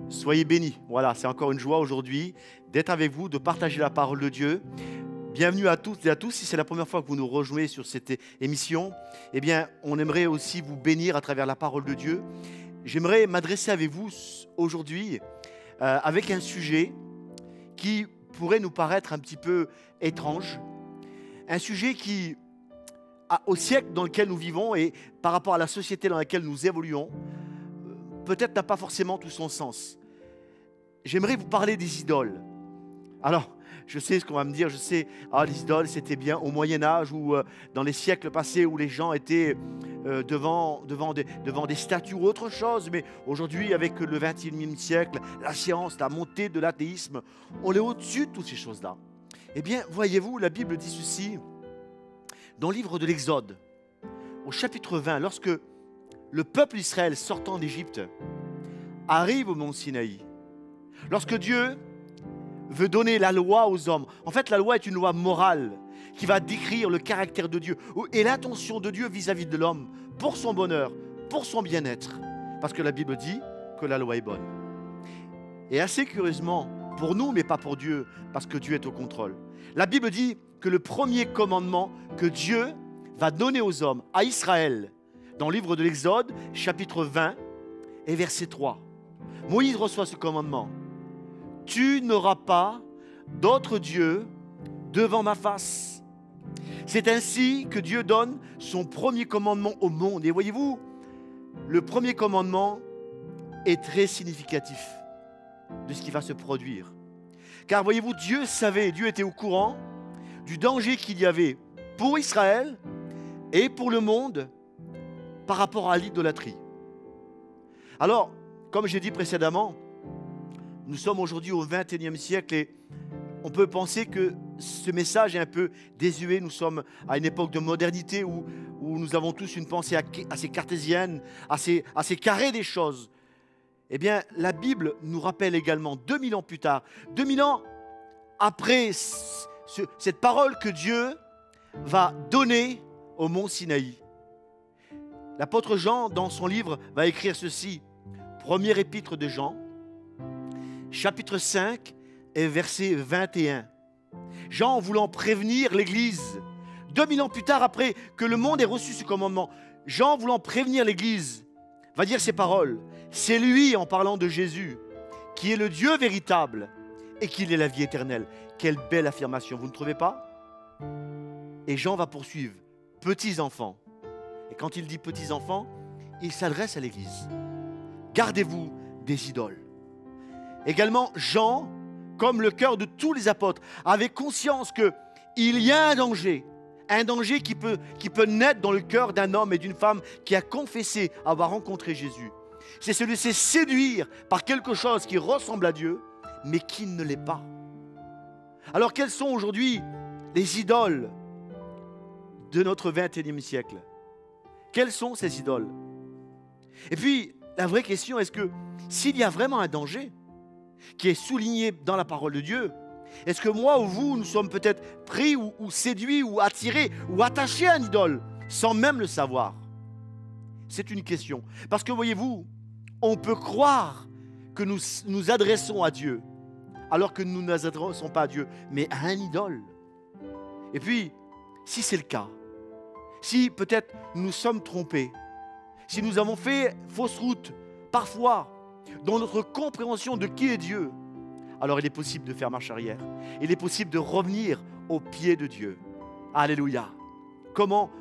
Soyez bénis. Voilà, c'est encore une joie aujourd'hui d'être avec vous, de partager la parole de Dieu. Bienvenue à toutes et à tous. Si c'est la première fois que vous nous rejoignez sur cette émission, eh bien, on aimerait aussi vous bénir à travers la parole de Dieu. J'aimerais m'adresser avec vous aujourd'hui avec un sujet qui pourrait nous paraître un petit peu étrange. Un sujet qui, au siècle dans lequel nous vivons et par rapport à la société dans laquelle nous évoluons, peut-être n'a pas forcément tout son sens. J'aimerais vous parler des idoles. Alors, je sais ce qu'on va me dire, je sais, les idoles c'était bien au Moyen-Âge ou dans les siècles passés où les gens étaient devant des statues ou autre chose, mais aujourd'hui avec le 21e siècle, la science, la montée de l'athéisme, on est au-dessus de toutes ces choses-là. Eh bien, voyez-vous, la Bible dit ceci, dans le livre de l'Exode, au chapitre 20, lorsque le peuple d'Israël sortant d'Égypte arrive au mont Sinaï, lorsque Dieu veut donner la loi aux hommes, en fait la loi est une loi morale qui va décrire le caractère de Dieu et l'intention de Dieu vis-à-vis de l'homme pour son bonheur, pour son bien-être, parce que la Bible dit que la loi est bonne. Et assez curieusement, pour nous mais pas pour Dieu, parce que Dieu est au contrôle, la Bible dit que le premier commandement que Dieu va donner aux hommes, à Israël, dans le livre de l'Exode, chapitre 20 et verset 3. Moïse reçoit ce commandement. Tu n'auras pas d'autre Dieu devant ma face. C'est ainsi que Dieu donne son premier commandement au monde. Et voyez-vous, le premier commandement est très significatif de ce qui va se produire. Car voyez-vous, Dieu savait, Dieu était au courant du danger qu'il y avait pour Israël et pour le monde par rapport à l'idolâtrie. Alors, comme j'ai dit précédemment, nous sommes aujourd'hui au XXIe siècle et on peut penser que ce message est un peu désuet. Nous sommes à une époque de modernité où nous avons tous une pensée assez cartésienne, assez carrée des choses. Eh bien, la Bible nous rappelle également, 2000 ans plus tard, 2000 ans après cette parole que Dieu va donner au mont Sinaï. L'apôtre Jean, dans son livre, va écrire ceci. Premier épître de Jean, chapitre 5 et verset 21. Jean, voulant prévenir l'Église, 2000 ans plus tard, après que le monde ait reçu ce commandement, Jean, voulant prévenir l'Église, va dire ces paroles. C'est lui, en parlant de Jésus, qui est le Dieu véritable et qu'il est la vie éternelle. Quelle belle affirmation, vous ne trouvez pas? Et Jean va poursuivre. Petits enfants. Et quand il dit petits enfants, il s'adresse à l'Église. Gardez-vous des idoles. Également, Jean, comme le cœur de tous les apôtres, avait conscience qu'il y a un danger qui peut naître dans le cœur d'un homme et d'une femme qui a confessé avoir rencontré Jésus. C'est se laisser séduire par quelque chose qui ressemble à Dieu, mais qui ne l'est pas. Alors, quelles sont aujourd'hui les idoles de notre XXIe siècle? Quelles sont ces idoles? Et puis, la vraie question, est-ce que s'il y a vraiment un danger qui est souligné dans la parole de Dieu, est-ce que moi ou vous, nous sommes peut-être pris ou séduits ou attirés ou attachés à une idole sans même le savoir? C'est une question. Parce que voyez-vous, on peut croire que nous nous adressons à Dieu alors que nous ne nous adressons pas à Dieu, mais à un idole. Et puis, si c'est le cas, si peut-être nous sommes trompés, si nous avons fait fausse route, parfois, dans notre compréhension de qui est Dieu, alors il est possible de faire marche arrière. Il est possible de revenir au pied de Dieu. Alléluia. Comment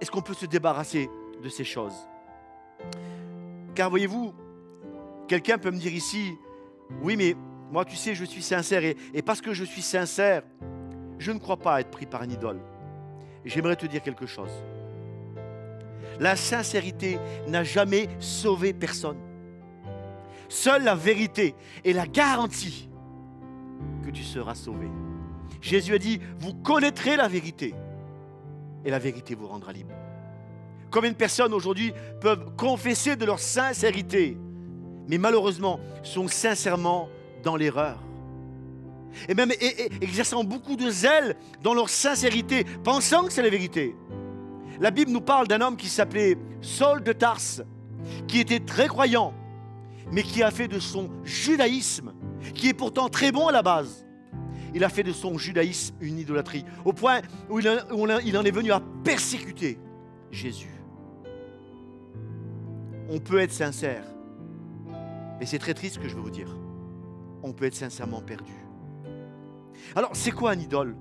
est-ce qu'on peut se débarrasser de ces choses? Car voyez-vous, quelqu'un peut me dire ici, oui mais moi tu sais je suis sincère et parce que je suis sincère, je ne crois pas être pris par une idole. Et j'aimerais te dire quelque chose. La sincérité n'a jamais sauvé personne. Seule la vérité est la garantie que tu seras sauvé. Jésus a dit, vous connaîtrez la vérité et la vérité vous rendra libre. Combien de personnes aujourd'hui peuvent confesser de leur sincérité, mais malheureusement sont sincèrement dans l'erreur. Et même exerçant beaucoup de zèle dans leur sincérité, pensant que c'est la vérité. La Bible nous parle d'un homme qui s'appelait Saul de Tarse, qui était très croyant, mais qui a fait de son judaïsme, qui est pourtant très bon à la base, il a fait de son judaïsme une idolâtrie, au point où il en est venu à persécuter Jésus. On peut être sincère, mais c'est très triste ce que je veux vous dire. On peut être sincèrement perdu. Alors, c'est quoi un idole?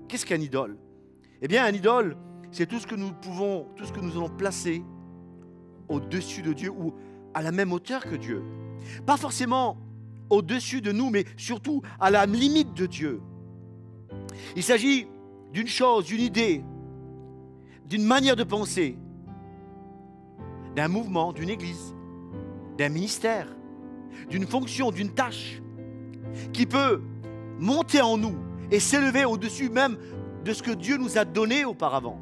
Qu'est-ce qu'un idole? Eh bien, un idole, c'est tout ce que nous allons placer au-dessus de Dieu ou à la même hauteur que Dieu. Pas forcément au-dessus de nous, mais surtout à la limite de Dieu. Il s'agit d'une chose, d'une idée, d'une manière de penser, d'un mouvement, d'une église, d'un ministère, d'une fonction, d'une tâche qui peut monter en nous et s'élever au-dessus même de ce que Dieu nous a donné auparavant.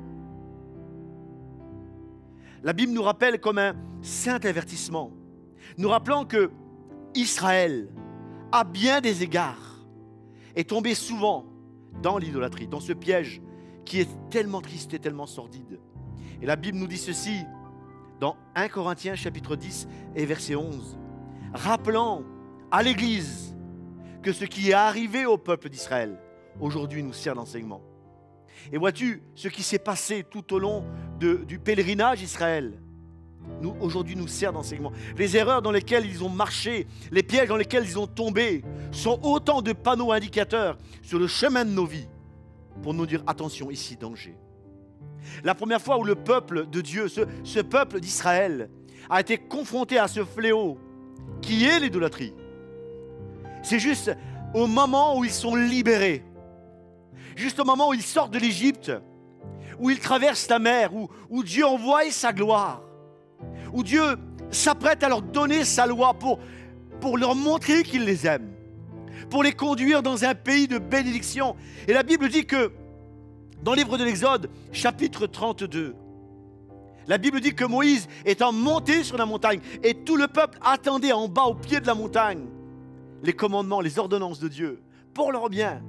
La Bible nous rappelle comme un saint avertissement, nous rappelant que Israël, à bien des égards, est tombé souvent dans l'idolâtrie, dans ce piège qui est tellement triste et tellement sordide. Et la Bible nous dit ceci dans 1 Corinthiens chapitre 10 et verset 11, rappelant à l'Église que ce qui est arrivé au peuple d'Israël aujourd'hui nous sert d'enseignement. Et vois-tu, ce qui s'est passé tout au long du pèlerinage d'Israël, aujourd'hui nous sert d'enseignement. Les erreurs dans lesquelles ils ont marché, les pièges dans lesquels ils ont tombé, sont autant de panneaux indicateurs sur le chemin de nos vies pour nous dire attention, ici danger. La première fois où le peuple de Dieu, ce peuple d'Israël, a été confronté à ce fléau qui est l'idolâtrie, c'est juste au moment où ils sont libérés, juste au moment où ils sortent de l'Égypte, où ils traversent la mer, où Dieu envoie sa gloire, où Dieu s'apprête à leur donner sa loi pour leur montrer qu'il les aime, pour les conduire dans un pays de bénédiction. Et la Bible dit que dans le livre de l'Exode, chapitre 32, la Bible dit que Moïse étant monté sur la montagne et tout le peuple attendait en bas au pied de la montagne les commandements, les ordonnances de Dieu pour leur bien.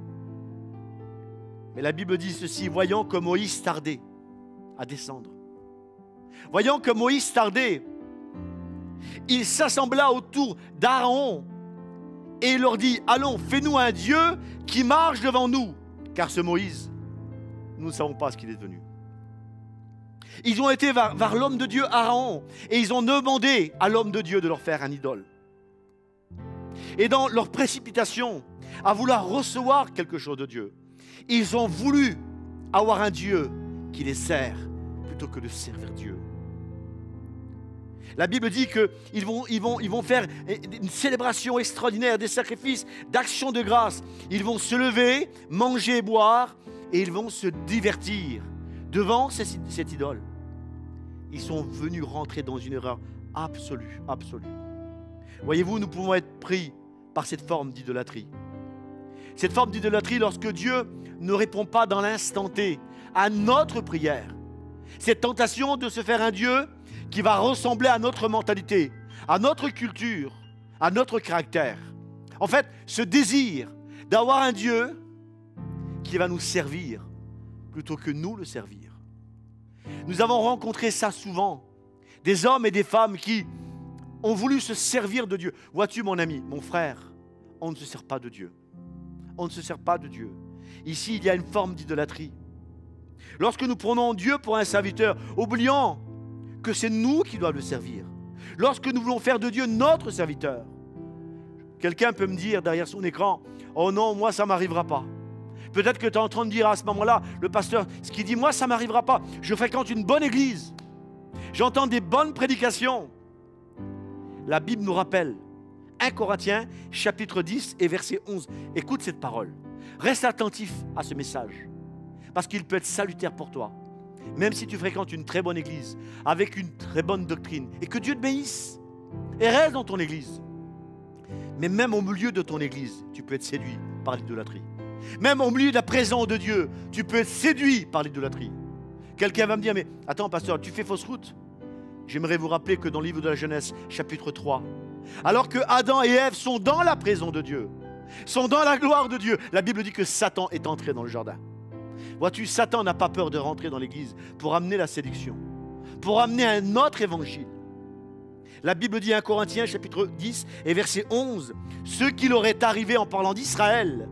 Mais la Bible dit ceci, voyant que Moïse tardait à descendre, voyant que Moïse tardait, il s'assembla autour d'Aaron et il leur dit, allons, fais-nous un Dieu qui marche devant nous, car ce Moïse, nous ne savons pas ce qu'il est devenu. Ils ont été vers l'homme de Dieu, Aaron, et ils ont demandé à l'homme de Dieu de leur faire un idole. Et dans leur précipitation à vouloir recevoir quelque chose de Dieu, ils ont voulu avoir un Dieu qui les sert plutôt que de servir Dieu. La Bible dit qu'ils vont faire une célébration extraordinaire, des sacrifices, d'actions de grâce. Ils vont se lever, manger et boire, et ils vont se divertir devant cette idole. Ils sont venus rentrer dans une erreur absolue, absolue. Voyez-vous, nous pouvons être pris par cette forme d'idolâtrie. Cette forme d'idolâtrie lorsque Dieu ne répond pas dans l'instant T à notre prière. Cette tentation de se faire un Dieu qui va ressembler à notre mentalité, à notre culture, à notre caractère. En fait, ce désir d'avoir un Dieu qui va nous servir plutôt que nous le servir. Nous avons rencontré ça souvent, des hommes et des femmes qui ont voulu se servir de Dieu. Vois-tu mon ami, mon frère, on ne se sert pas de Dieu. On ne se sert pas de Dieu. Ici, il y a une forme d'idolâtrie. Lorsque nous prenons Dieu pour un serviteur, oubliant que c'est nous qui doivent le servir. Lorsque nous voulons faire de Dieu notre serviteur, quelqu'un peut me dire derrière son écran, « Oh non, moi ça ne m'arrivera pas. » Peut-être que tu es en train de dire à ce moment-là, le pasteur, ce qu'il dit, « Moi ça ne m'arrivera pas. Je fréquente une bonne église. J'entends des bonnes prédications. » La Bible nous rappelle, 1 Corinthiens, chapitre 10 et verset 11. Écoute cette parole. Reste attentif à ce message, parce qu'il peut être salutaire pour toi. Même si tu fréquentes une très bonne église, avec une très bonne doctrine, et que Dieu te bénisse, et reste dans ton église. Mais même au milieu de ton église, tu peux être séduit par l'idolâtrie. Même au milieu de la présence de Dieu, tu peux être séduit par l'idolâtrie. Quelqu'un va me dire, mais attends pasteur, tu fais fausse route. J'aimerais vous rappeler que dans le livre de la Genèse, chapitre 3, alors que Adam et Ève sont dans la présence de Dieu, sont dans la gloire de Dieu, la Bible dit que Satan est entré dans le jardin. Vois-tu, Satan n'a pas peur de rentrer dans l'église pour amener la séduction, pour amener un autre évangile. La Bible dit 1 Corinthiens chapitre 10 et verset 11, ce qui leur est arrivé en parlant d'Israël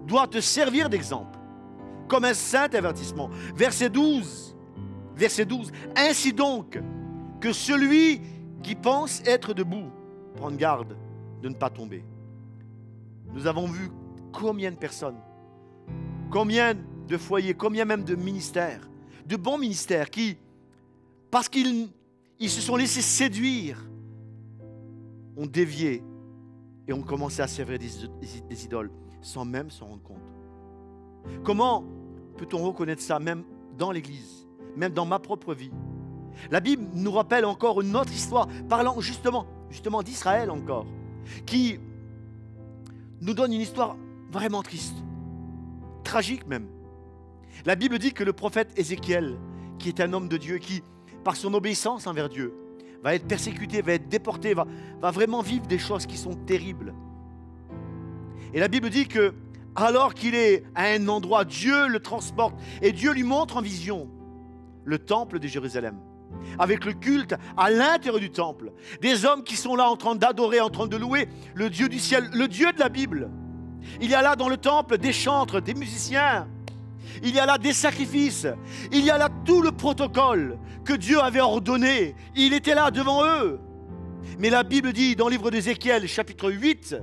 doit te servir d'exemple, comme un saint avertissement. Verset 12, ainsi donc que celui qui pense être debout, prendre garde de ne pas tomber. Nous avons vu combien de personnes, combien de foyers, combien même de ministères, de bons ministères qui, parce qu'ils se sont laissés séduire, ont dévié et ont commencé à servir des idoles sans même s'en rendre compte. Comment peut-on reconnaître ça même dans l'Église, même dans ma propre vie? La Bible nous rappelle encore une autre histoire, parlant justement d'Israël encore, qui nous donne une histoire vraiment triste, tragique même. La Bible dit que le prophète Ézéchiel, qui est un homme de Dieu, qui, par son obéissance envers Dieu, va être persécuté, va être déporté, va vraiment vivre des choses qui sont terribles. Et la Bible dit que, alors qu'il est à un endroit, Dieu le transporte et Dieu lui montre en vision le temple de Jérusalem, avec le culte à l'intérieur du temple. Des hommes qui sont là en train d'adorer, en train de louer le Dieu du ciel, le Dieu de la Bible. Il y a là dans le temple des chantres, des musiciens. Il y a là des sacrifices. Il y a là tout le protocole que Dieu avait ordonné. Il était là devant eux. Mais la Bible dit dans le livre d'Ézéchiel, chapitre 8,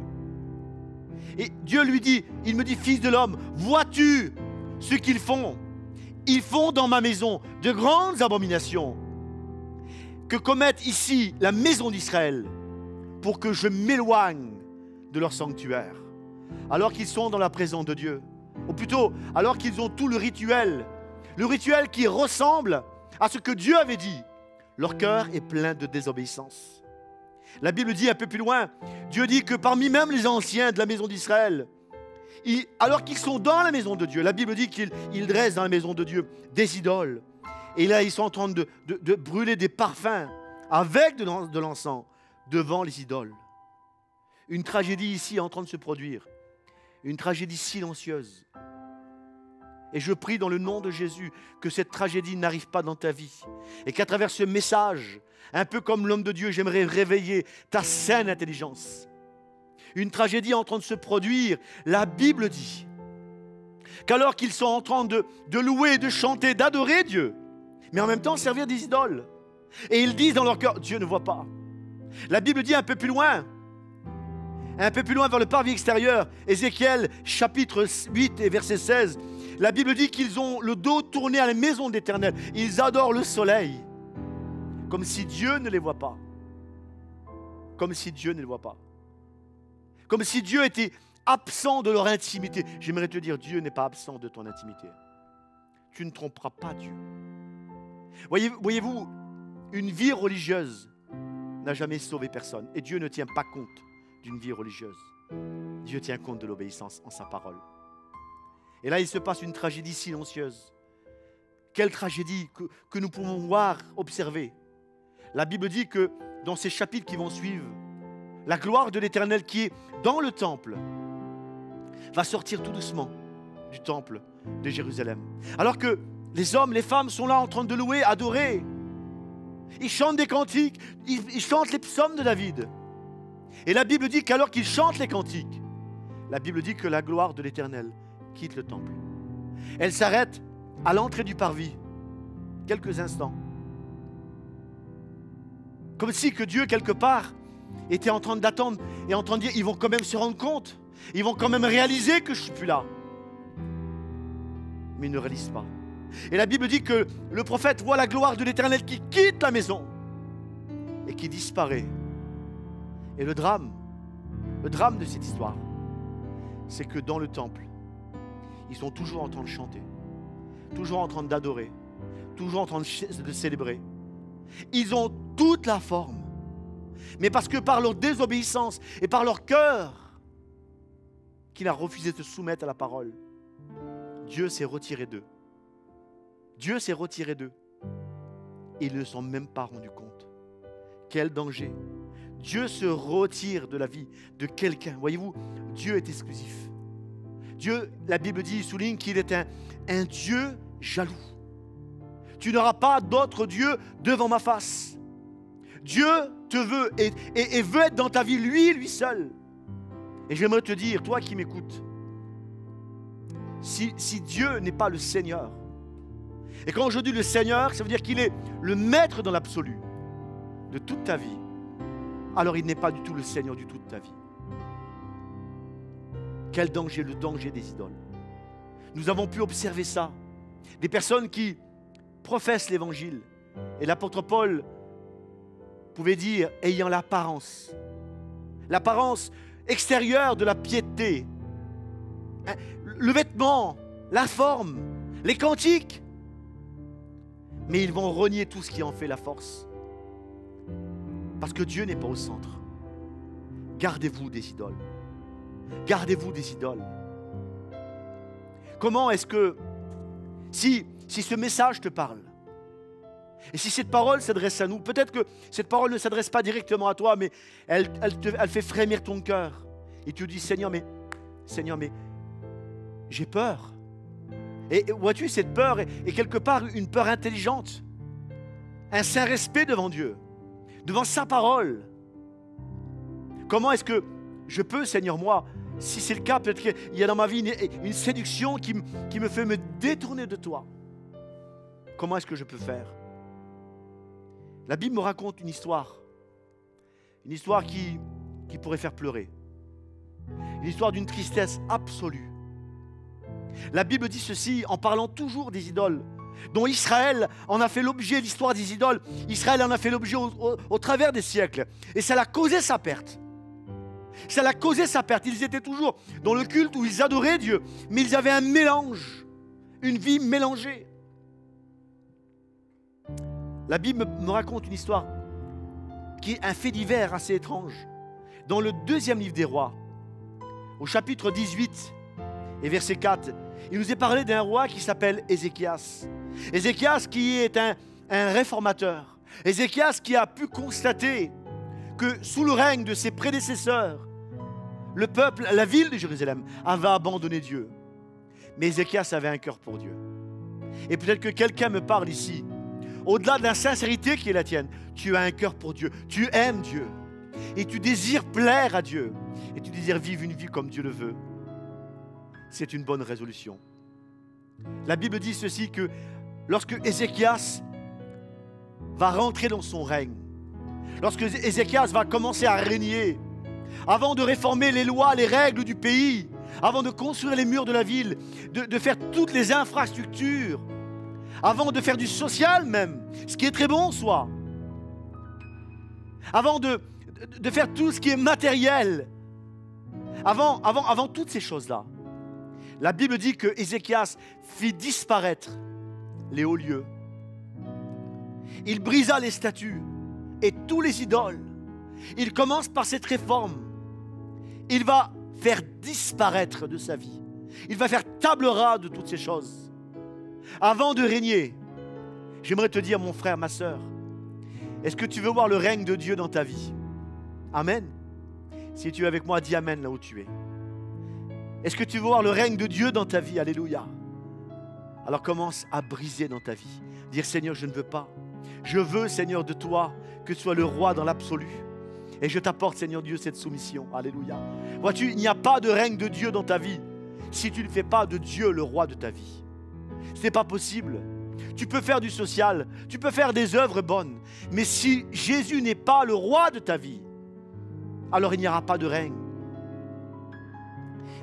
et Dieu lui dit, il me dit, fils de l'homme, vois-tu ce qu'ils font? Ils font dans ma maison de grandes abominations que commettent ici la maison d'Israël pour que je m'éloigne de leur sanctuaire. Alors qu'ils sont dans la présence de Dieu. Ou plutôt, alors qu'ils ont tout le rituel qui ressemble à ce que Dieu avait dit. Leur cœur est plein de désobéissance. La Bible dit un peu plus loin, Dieu dit que parmi même les anciens de la maison d'Israël, alors qu'ils sont dans la maison de Dieu, la Bible dit qu'ils dressent dans la maison de Dieu des idoles. Et là, ils sont en train de brûler des parfums avec de l'encens devant les idoles. Une tragédie ici est en train de se produire. Une tragédie silencieuse. Et je prie dans le nom de Jésus que cette tragédie n'arrive pas dans ta vie. Et qu'à travers ce message, un peu comme l'homme de Dieu, j'aimerais réveiller ta saine intelligence. Une tragédie est en train de se produire. La Bible dit qu'alors qu'ils sont en train de louer, de chanter, d'adorer Dieu, mais en même temps servir des idoles. Et ils disent dans leur cœur, Dieu ne voit pas. La Bible dit un peu plus loin vers le parvis extérieur, Ézéchiel chapitre 8 et verset 16, la Bible dit qu'ils ont le dos tourné à la maison de l'Éternel. Ils adorent le soleil, comme si Dieu ne les voit pas. Comme si Dieu ne les voit pas. Comme si Dieu était absent de leur intimité. J'aimerais te dire, Dieu n'est pas absent de ton intimité. Tu ne tromperas pas Dieu. Voyez-vous, une vie religieuse n'a jamais sauvé personne. Et Dieu ne tient pas compte d'une vie religieuse. Dieu tient compte de l'obéissance en sa parole. Et là, il se passe une tragédie silencieuse. Quelle tragédie que nous pouvons voir, observer. La Bible dit que dans ces chapitres qui vont suivre, la gloire de l'Éternel qui est dans le temple va sortir tout doucement du temple de Jérusalem. Alors que les hommes, les femmes sont là en train de louer, adorer. Ils chantent des cantiques, ils chantent les psaumes de David. Et la Bible dit qu'alors qu'ils chantent les cantiques, la Bible dit que la gloire de l'Éternel quitte le temple. Elle s'arrête à l'entrée du parvis, quelques instants. Comme si que Dieu, quelque part, était en train d'attendre et en train de dire, ils vont quand même se rendre compte, ils vont quand même réaliser que je ne suis plus là. Mais ils ne réalisent pas. Et la Bible dit que le prophète voit la gloire de l'Éternel qui quitte la maison et qui disparaît. Et le drame de cette histoire, c'est que dans le temple, ils sont toujours en train de chanter, toujours en train d'adorer, toujours en train de célébrer. Ils ont toute la forme, mais parce que par leur désobéissance et par leur cœur, qu'il a refusé de se soumettre à la parole, Dieu s'est retiré d'eux. Dieu s'est retiré d'eux. Et ils ne s'en sont même pas rendus compte. Quel danger! Dieu se retire de la vie de quelqu'un. Voyez-vous, Dieu est exclusif. Dieu, la Bible dit, il souligne qu'il est un Dieu jaloux. Tu n'auras pas d'autre Dieu devant ma face. Dieu te veut et veut être dans ta vie, lui seul. Et j'aimerais te dire, toi qui m'écoutes, si Dieu n'est pas le Seigneur, et quand je dis le Seigneur, ça veut dire qu'il est le maître dans l'absolu de toute ta vie, alors il n'est pas du tout le Seigneur du tout de ta vie. Quel danger, le danger des idoles. Nous avons pu observer ça. Des personnes qui professent l'évangile. Et l'apôtre Paul pouvait dire, ayant l'apparence extérieure de la piété, le vêtement, la forme, les cantiques. Mais ils vont renier tout ce qui en fait la force. Parce que Dieu n'est pas au centre. Gardez-vous des idoles. Gardez-vous des idoles. Comment est-ce que, si ce message te parle, et si cette parole s'adresse à nous, peut-être que cette parole ne s'adresse pas directement à toi, mais elle fait frémir ton cœur. Et tu dis, Seigneur, mais j'ai peur. Et vois-tu, cette peur est quelque part une peur intelligente. Un saint respect devant Dieu, devant sa parole. Comment est-ce que je peux, Seigneur, moi, si c'est le cas, peut-être qu'il y a dans ma vie une séduction qui me fait me détourner de toi. Comment est-ce que je peux faire? La Bible me raconte une histoire qui pourrait faire pleurer. Une histoire d'une tristesse absolue. La Bible dit ceci en parlant toujours des idoles, dont Israël en a fait l'objet, l'histoire des idoles. Israël en a fait l'objet au travers des siècles. Et ça l'a causé sa perte. Ça l'a causé sa perte. Ils étaient toujours dans le culte où ils adoraient Dieu, mais ils avaient un mélange, une vie mélangée. La Bible me raconte une histoire qui est un fait divers assez étrange. Dans le 2e livre des rois, au chapitre 18 et verset 4, il nous est parlé d'un roi qui s'appelle Ézéchias. Ézéchias qui est un réformateur. Ézéchias qui a pu constater que sous le règne de ses prédécesseurs, le peuple, la ville de Jérusalem, avait abandonné Dieu. Mais Ézéchias avait un cœur pour Dieu. Et peut-être que quelqu'un me parle ici. Au-delà de la sincérité qui est la tienne, tu as un cœur pour Dieu. Tu aimes Dieu. Et tu désires plaire à Dieu. Et tu désires vivre une vie comme Dieu le veut. C'est une bonne résolution. La Bible dit ceci, que lorsque Ézéchias va rentrer dans son règne, lorsque Ézéchias va commencer à régner, avant de réformer les lois, les règles du pays, avant de construire les murs de la ville, de faire toutes les infrastructures, avant de faire du social même, ce qui est très bon en soi, avant de faire tout ce qui est matériel, avant toutes ces choses-là, la Bible dit que Ézéchias fit disparaître les hauts lieux. Il brisa les statues et tous les idoles. Il commence par cette réforme. Il va faire disparaître de sa vie. Il va faire table rase de toutes ces choses. Avant de régner, j'aimerais te dire, mon frère, ma sœur, est-ce que tu veux voir le règne de Dieu dans ta vie? Amen. Si tu es avec moi, dis Amen là où tu es. Est-ce que tu veux voir le règne de Dieu dans ta vie? Alléluia. Alors commence à briser dans ta vie. Dire, Seigneur, je ne veux pas. Je veux, Seigneur, de toi, que tu sois le roi dans l'absolu. Et je t'apporte, Seigneur Dieu, cette soumission. Alléluia. Vois-tu, il n'y a pas de règne de Dieu dans ta vie si tu ne fais pas de Dieu le roi de ta vie. Ce n'est pas possible. Tu peux faire du social, tu peux faire des œuvres bonnes, mais si Jésus n'est pas le roi de ta vie, alors il n'y aura pas de règne.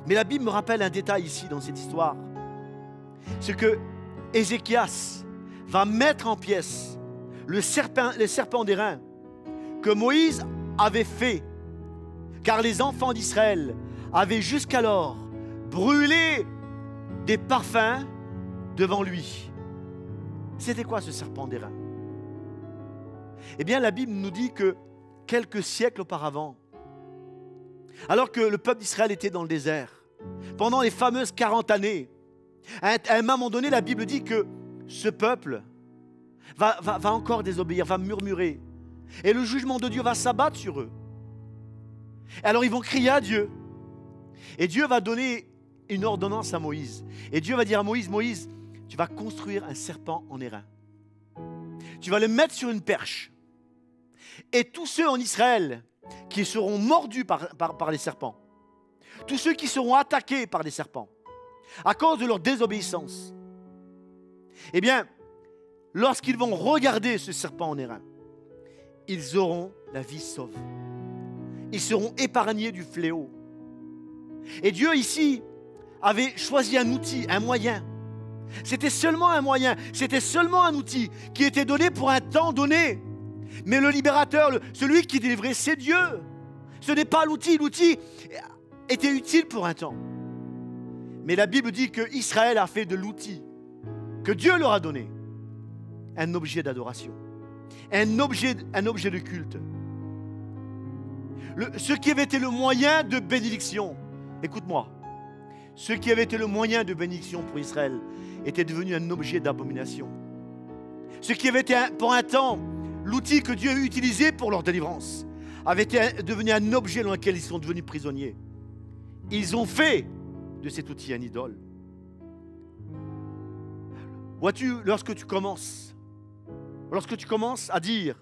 Mais la Bible me rappelle un détail ici dans cette histoire. C'est que Ézéchias va mettre en pièces les serpents d'airain que Moïse avait fait, car les enfants d'Israël avaient jusqu'alors brûlé des parfums devant lui. C'était quoi ce serpent d'airain? Eh bien, la Bible nous dit que quelques siècles auparavant, alors que le peuple d'Israël était dans le désert, pendant les fameuses 40 années, à un moment donné, la Bible dit que ce peuple va encore désobéir, va murmurer. Et le jugement de Dieu va s'abattre sur eux. Alors ils vont crier à Dieu. Et Dieu va donner une ordonnance à Moïse. Et Dieu va dire à Moïse, Moïse, tu vas construire un serpent en airain. Tu vas le mettre sur une perche. Et tous ceux en Israël qui seront mordus par les serpents, tous ceux qui seront attaqués par les serpents, à cause de leur désobéissance, eh bien, lorsqu'ils vont regarder ce serpent en airain, ils auront la vie sauve. Ils seront épargnés du fléau. Et Dieu ici avait choisi un outil, un moyen. C'était seulement un moyen, c'était seulement un outil qui était donné pour un temps donné. Mais le libérateur, celui qui délivrait, c'est Dieu. Ce n'est pas l'outil. L'outil était utile pour un temps. Mais la Bible dit que Israël a fait de l'outil que Dieu leur a donné un objet d'adoration, un objet de culte. Ce qui avait été le moyen de bénédiction, écoute-moi, ce qui avait été le moyen de bénédiction pour Israël était devenu un objet d'abomination. Ce qui avait été pour un temps l'outil que Dieu utilisait pour leur délivrance avait été devenu un objet dans lequel ils sont devenus prisonniers. Ils ont fait de cet outil un idole. Vois-tu, lorsque tu commences à dire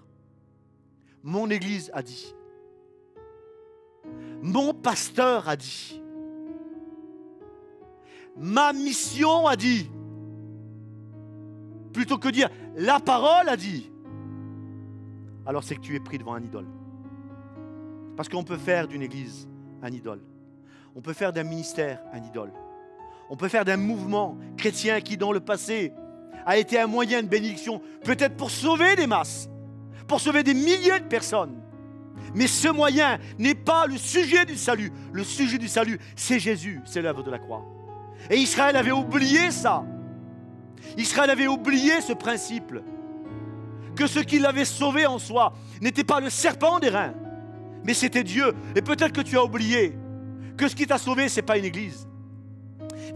« Mon Église a dit »,« Mon pasteur a dit »,« Ma mission a dit », plutôt que dire « La parole a dit », alors c'est que tu es pris devant un idole. Parce qu'on peut faire d'une Église un idole. On peut faire d'un ministère un idole. On peut faire d'un mouvement chrétien qui, dans le passé, a été un moyen de bénédiction, peut-être pour sauver des masses, pour sauver des milliers de personnes. Mais ce moyen n'est pas le sujet du salut. Le sujet du salut, c'est Jésus, c'est l'œuvre de la croix. Et Israël avait oublié ça. Israël avait oublié ce principe, que ce qui l'avait sauvé en soi n'était pas le serpent d'airain, mais c'était Dieu. Et peut-être que tu as oublié que ce qui t'a sauvé, ce n'est pas une église.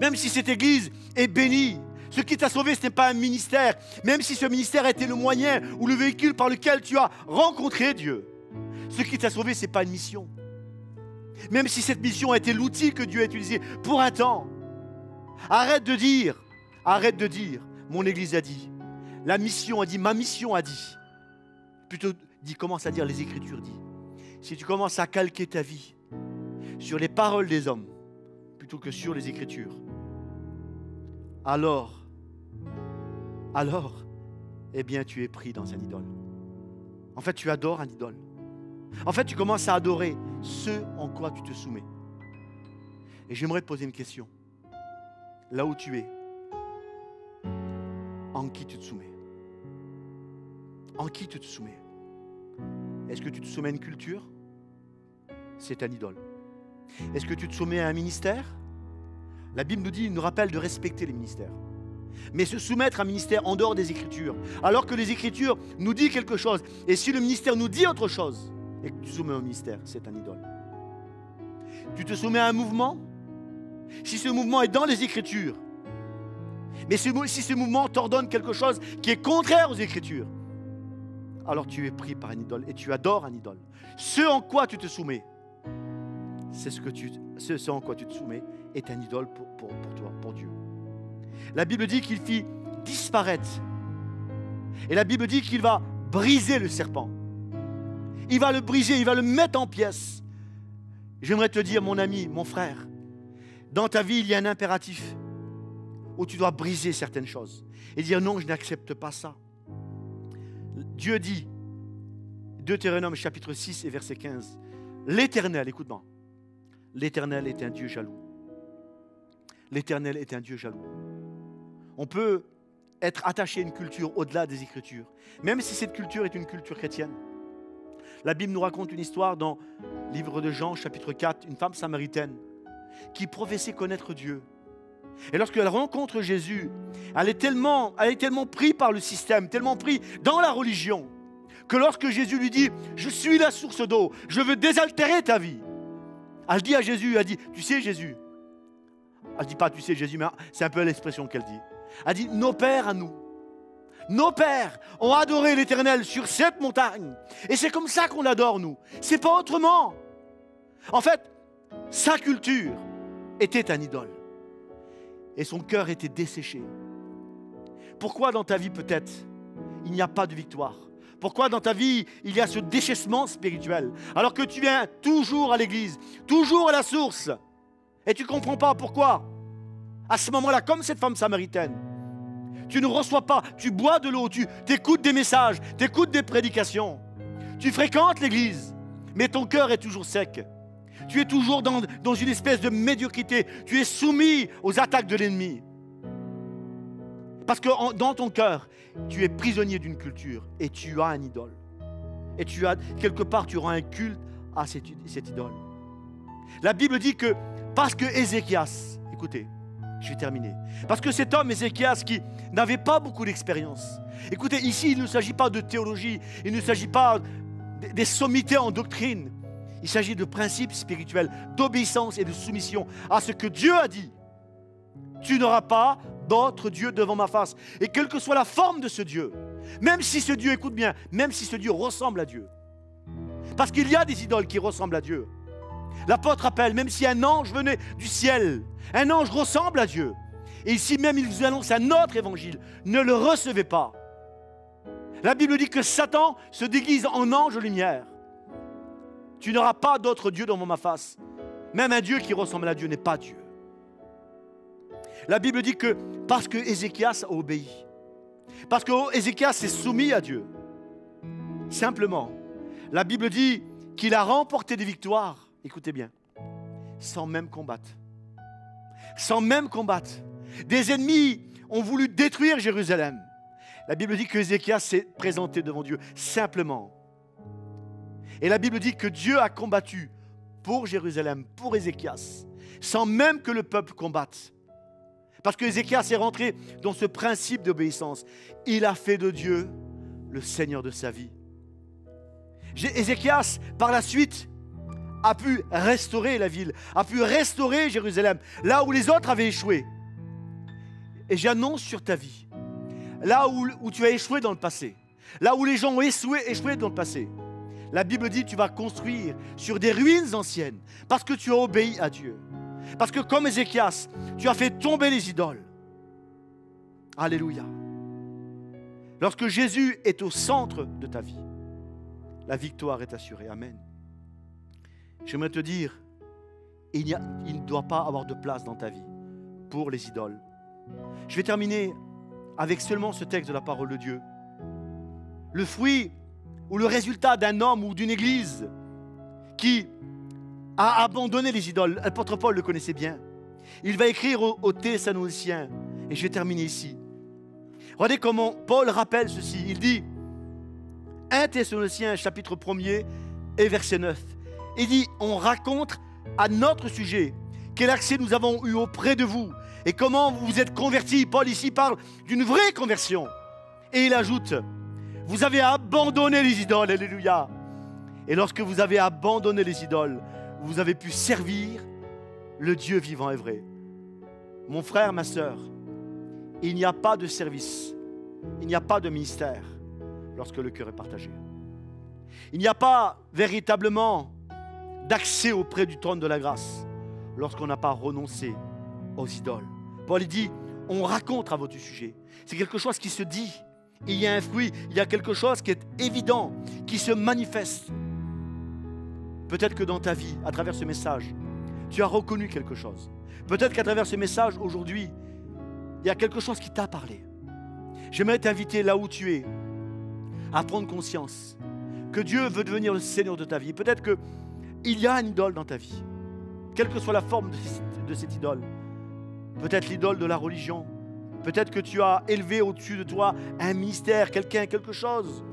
Même si cette église est bénie, ce qui t'a sauvé, ce n'est pas un ministère. Même si ce ministère était le moyen ou le véhicule par lequel tu as rencontré Dieu, ce qui t'a sauvé, ce n'est pas une mission. Même si cette mission a été l'outil que Dieu a utilisé pour un temps. Arrête de dire, mon église a dit, la mission a dit, ma mission a dit. Plutôt, commence à dire, les Écritures disent. Si tu commences à calquer ta vie sur les paroles des hommes, plutôt que sur les Écritures, alors, eh bien, tu es pris dans un idole. En fait, tu adores un idole. En fait, tu commences à adorer ce en quoi tu te soumets. Et j'aimerais te poser une question. Là où tu es, en qui tu te soumets? En qui tu te soumets? Est-ce que tu te soumets à une culture? C'est un idole. Est-ce que tu te soumets à un ministère? La Bible nous rappelle de respecter les ministères. Mais se soumettre à un ministère en dehors des Écritures, alors que les Écritures nous disent quelque chose, et si le ministère nous dit autre chose, et que tu te soumets au ministère, c'est un idole. Tu te soumets à un mouvement? Si ce mouvement est dans les Écritures, mais si ce mouvement t'ordonne quelque chose qui est contraire aux Écritures, alors tu es pris par un idole et tu adores un idole. Ce en quoi tu te soumets, c'est ce en quoi tu te soumets est un idole pour toi, pour Dieu. La Bible dit qu'il fit disparaître. Et la Bible dit qu'il va briser le serpent. Il va le briser, il va le mettre en pièces. J'aimerais te dire, mon ami, mon frère, dans ta vie, il y a un impératif où tu dois briser certaines choses et dire non, je n'accepte pas ça. Dieu dit, Deutéronome chapitre 6 et verset 15, l'Éternel, écoute-moi, l'Éternel est un Dieu jaloux. L'Éternel est un Dieu jaloux. On peut être attaché à une culture au-delà des Écritures, même si cette culture est une culture chrétienne. La Bible nous raconte une histoire dans le livre de Jean, chapitre 4, une femme samaritaine qui professait connaître Dieu. Et lorsqu'elle rencontre Jésus, elle est tellement prise par le système, tellement prise dans la religion, que lorsque Jésus lui dit « Je suis la source d'eau, je veux désaltérer ta vie », elle dit à Jésus, elle dit « Tu sais Jésus », elle ne dit pas « Tu sais Jésus », mais c'est un peu l'expression qu'elle dit. Elle dit « Nos pères à nous, nos pères ont adoré l'Éternel sur cette montagne. Et c'est comme ça qu'on l'adore, nous. C'est pas autrement. » En fait, sa culture était un idole. Et son cœur était desséché. Pourquoi dans ta vie peut-être il n'y a pas de victoire? Pourquoi dans ta vie, il y a ce déchaissement spirituel, alors que tu viens toujours à l'église, toujours à la source, et tu ne comprends pas pourquoi? À ce moment-là, comme cette femme samaritaine, tu ne reçois pas, tu bois de l'eau, tu écoutes des messages, tu écoutes des prédications, tu fréquentes l'église, mais ton cœur est toujours sec. Tu es toujours dans une espèce de médiocrité, tu es soumis aux attaques de l'ennemi. Parce que dans ton cœur, tu es prisonnier d'une culture et tu as un idole. Et quelque part, tu rends un culte à cette idole. La Bible dit que parce que Ézéchias, écoutez, je vais terminer. Parce que cet homme, Ézéchias, qui n'avait pas beaucoup d'expérience. Écoutez, ici, il ne s'agit pas de théologie, il ne s'agit pas des sommités en doctrine. Il s'agit de principes spirituels, d'obéissance et de soumission à ce que Dieu a dit. Tu n'auras pas d'autre Dieu devant ma face. Et quelle que soit la forme de ce Dieu, même si ce Dieu, écoute bien, même si ce Dieu ressemble à Dieu. Parce qu'il y a des idoles qui ressemblent à Dieu. L'apôtre rappelle, même si un ange venait du ciel, un ange ressemble à Dieu. Et ici même, il vous annonce un autre évangile. Ne le recevez pas. La Bible dit que Satan se déguise en ange de lumière. Tu n'auras pas d'autre Dieu devant ma face. Même un Dieu qui ressemble à Dieu n'est pas Dieu. La Bible dit que parce que Ézéchias a obéi, parce que Ézéchias s'est soumis à Dieu, simplement, la Bible dit qu'il a remporté des victoires, écoutez bien, sans même combattre. Sans même combattre. Des ennemis ont voulu détruire Jérusalem. La Bible dit que Ézéchias s'est présenté devant Dieu, simplement. Et la Bible dit que Dieu a combattu pour Jérusalem, pour Ézéchias, sans même que le peuple combatte. Parce que Ézéchias est rentré dans ce principe d'obéissance. Il a fait de Dieu le Seigneur de sa vie. Ézéchias, par la suite, a pu restaurer la ville, a pu restaurer Jérusalem, là où les autres avaient échoué. Et j'annonce sur ta vie, là où tu as échoué dans le passé, là où les gens ont échoué dans le passé, la Bible dit que tu vas construire sur des ruines anciennes parce que tu as obéi à Dieu. Parce que comme Ézéchias, tu as fait tomber les idoles. Alléluia. Lorsque Jésus est au centre de ta vie, la victoire est assurée. Amen. J'aimerais te dire, il ne doit pas avoir de place dans ta vie pour les idoles. Je vais terminer avec seulement ce texte de la parole de Dieu. Le fruit ou le résultat d'un homme ou d'une église qui a abandonné les idoles. L'apôtre Paul le connaissait bien. Il va écrire aux Thessaloniciens, et je vais terminer ici. Regardez comment Paul rappelle ceci. Il dit, 1 Thessaloniciens chapitre 1er et verset 9. Il dit, on raconte à notre sujet quel accès nous avons eu auprès de vous et comment vous vous êtes convertis. Paul ici parle d'une vraie conversion. Et il ajoute, vous avez abandonné les idoles, alléluia. Et lorsque vous avez abandonné les idoles, vous avez pu servir le Dieu vivant et vrai. Mon frère, ma sœur, il n'y a pas de service, il n'y a pas de ministère lorsque le cœur est partagé. Il n'y a pas véritablement d'accès auprès du trône de la grâce lorsqu'on n'a pas renoncé aux idoles. Paul dit, on raconte à votre sujet. C'est quelque chose qui se dit. Il y a un fruit, il y a quelque chose qui est évident, qui se manifeste. Peut-être que dans ta vie, à travers ce message, tu as reconnu quelque chose. Peut-être qu'à travers ce message, aujourd'hui, il y a quelque chose qui t'a parlé. J'aimerais t'inviter là où tu es, à prendre conscience que Dieu veut devenir le Seigneur de ta vie. Peut-être qu'il y a une idole dans ta vie, quelle que soit la forme de cette idole. Peut-être l'idole de la religion. Peut-être que tu as élevé au-dessus de toi un ministère, quelqu'un, quelque chose,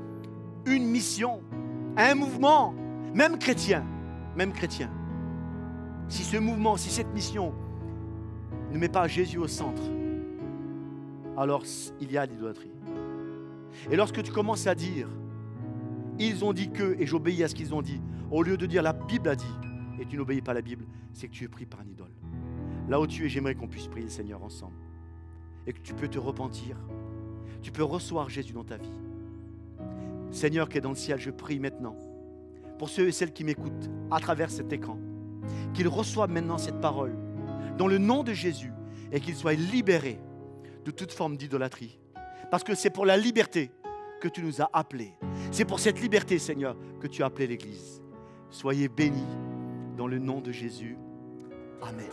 une mission, un mouvement, même chrétien. Si ce mouvement, si cette mission ne met pas Jésus au centre, alors il y a l'idolâtrie. Et lorsque tu commences à dire, ils ont dit que, et j'obéis à ce qu'ils ont dit, au lieu de dire la Bible a dit, et tu n'obéis pas à la Bible, c'est que tu es pris par une idole. Là où tu es, j'aimerais qu'on puisse prier le Seigneur ensemble. Et que tu peux te repentir. Tu peux recevoir Jésus dans ta vie. Seigneur qui est dans le ciel, je prie maintenant pour ceux et celles qui m'écoutent à travers cet écran, qu'ils reçoivent maintenant cette parole dans le nom de Jésus et qu'ils soient libérés de toute forme d'idolâtrie. Parce que c'est pour la liberté que tu nous as appelés. C'est pour cette liberté, Seigneur, que tu as appelé l'Église. Soyez bénis dans le nom de Jésus. Amen.